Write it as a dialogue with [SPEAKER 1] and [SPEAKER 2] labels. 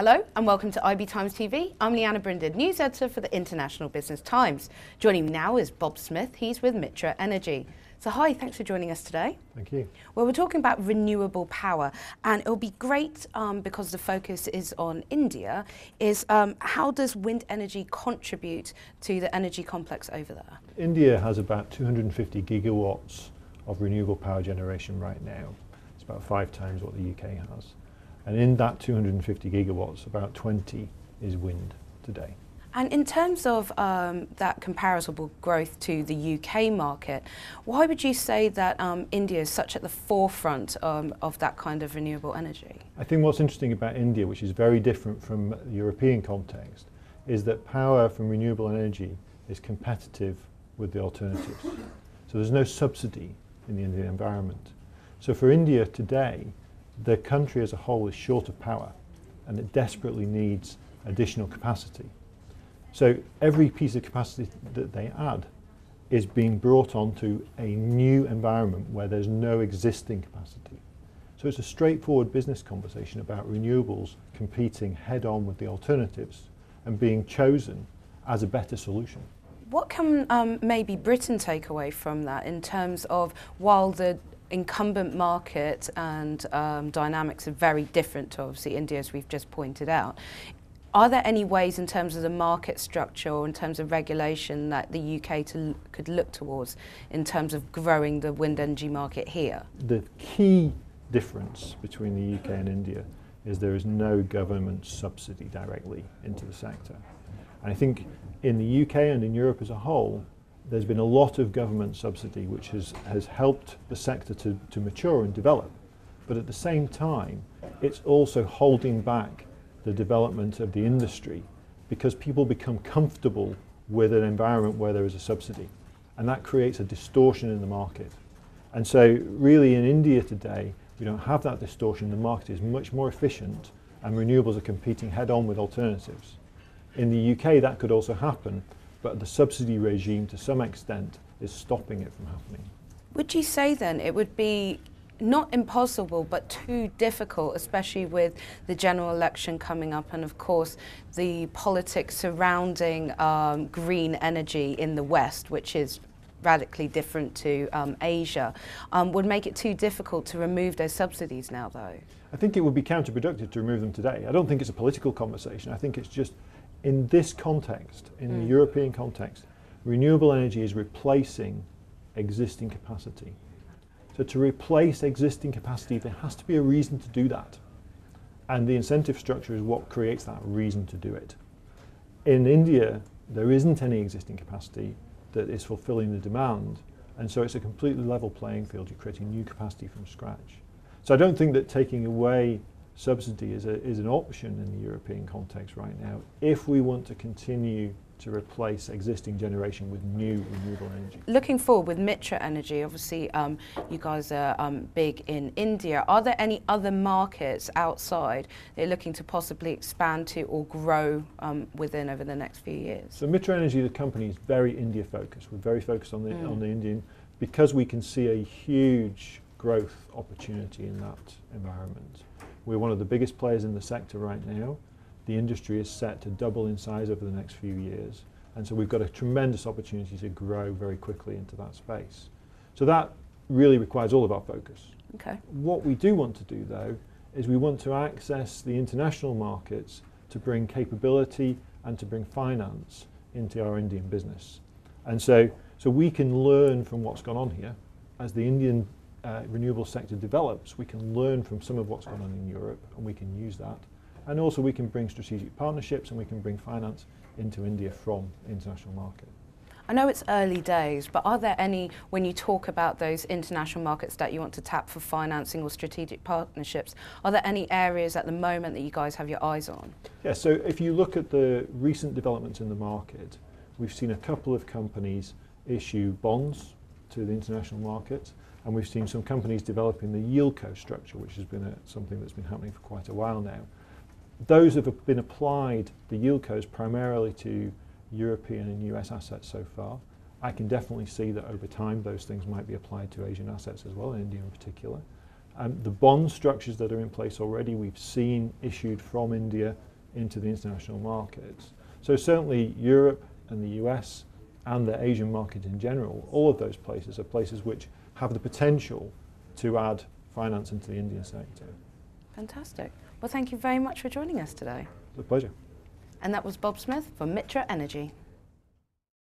[SPEAKER 1] Hello and welcome to IBTimes TV. I'm Leanna Brinded, news editor for the International Business Times. Joining me now is Bob Smith. He's with Mytrah Energy. So hi, thanks for joining us today.
[SPEAKER 2] Thank you.
[SPEAKER 1] Well, we're talking about renewable power, and it'll be great because the focus is on India, is how does wind energy contribute to the energy complex over there?
[SPEAKER 2] India has about 250 gigawatts of renewable power generation right now. It's about 5 times what the UK has. And in that 250 gigawatts, about 20 is wind today.
[SPEAKER 1] And in terms of that comparable growth to the UK market, why would you say that India is such at the forefront of that kind of renewable energy?
[SPEAKER 2] I think what's interesting about India, which is very different from the European context, is that power from renewable energy is competitive with the alternatives. So there's no subsidy in the Indian environment. So for India today, the country as a whole is short of power and it desperately needs additional capacity. So every piece of capacity that they add is being brought onto a new environment where there's no existing capacity. So it's a straightforward business conversation about renewables competing head on with the alternatives and being chosen as a better solution.
[SPEAKER 1] What can maybe Britain take away from that in terms of, while the incumbent market and dynamics are very different to obviously India, as we've just pointed out, are there any ways in terms of the market structure or in terms of regulation that the UK could look towards in terms of growing the wind energy market here? The
[SPEAKER 2] key difference between the UK and India is there is no government subsidy directly into the sector. And I think in the UK and in Europe as a whole, there's been a lot of government subsidy which has helped the sector to mature and develop. But at the same time, it's also holding back the development of the industry because people become comfortable with an environment where there is a subsidy. And that creates a distortion in the market. And so really in India today, we don't have that distortion. The market is much more efficient and renewables are competing head on with alternatives. In the UK, that could also happen, but the subsidy regime to some extent is stopping it from happening.
[SPEAKER 1] Would you say then it would be not impossible but too difficult, especially with the general election coming up and of course the politics surrounding green energy in the West, which is radically different to Asia, would make it too difficult to remove those subsidies now though?
[SPEAKER 2] I think it would be counterproductive to remove them today. I don't think it's a political conversation. I think it's just in this context, in the European context, renewable energy is replacing existing capacity. So to replace existing capacity, there has to be a reason to do that. And the incentive structure is what creates that reason to do it. In India, there isn't any existing capacity that is fulfilling the demand. And so it's a completely level playing field. You're creating new capacity from scratch. So I don't think that taking away subsidy is an option in the European context right now if we want to continue to replace existing generation with new renewable energy.
[SPEAKER 1] Looking forward with Mytrah Energy, obviously you guys are big in India. Are there any other markets outside that you're looking to possibly expand to or grow within over the next few years?
[SPEAKER 2] So Mytrah Energy, the company, is very India focused. We're very focused on the Indian, because we can see a huge growth opportunity in that environment. We're one of the biggest players in the sector right now. The industry is set to double in size over the next few years. And so we've got a tremendous opportunity to grow very quickly into that space. So that really requires all of our focus.
[SPEAKER 1] Okay.
[SPEAKER 2] What we do want to do though, is we want to access the international markets to bring capability and to bring finance into our Indian business. And so we can learn from what's gone on here. As the Indian renewable sector develops, we can learn from some of what's going on in Europe and we can use that. And also we can bring strategic partnerships and we can bring finance into India from the international market.
[SPEAKER 1] I know it's early days, but are there any, when you talk about those international markets that you want to tap for financing or strategic partnerships, are there any areas at the moment that you guys have your eyes on?
[SPEAKER 2] Yeah, so if you look at the recent developments in the market, we've seen a couple of companies issue bonds to the international market. And we've seen some companies developing the yieldco structure, which has been something that's been happening for quite a while now. Those have been applied, the yieldcos, primarily to European and US assets so far. I can definitely see that over time those things might be applied to Asian assets as well, in India in particular. The bond structures that are in place already, we've seen issued from India into the international markets. So certainly Europe and the US and the Asian market in general, all of those places are places which have the potential to add finance into the Indian sector.
[SPEAKER 1] Fantastic. Well, thank you very much for joining us today.
[SPEAKER 2] It's a pleasure.
[SPEAKER 1] And that was Bob Smith from Mytrah Energy.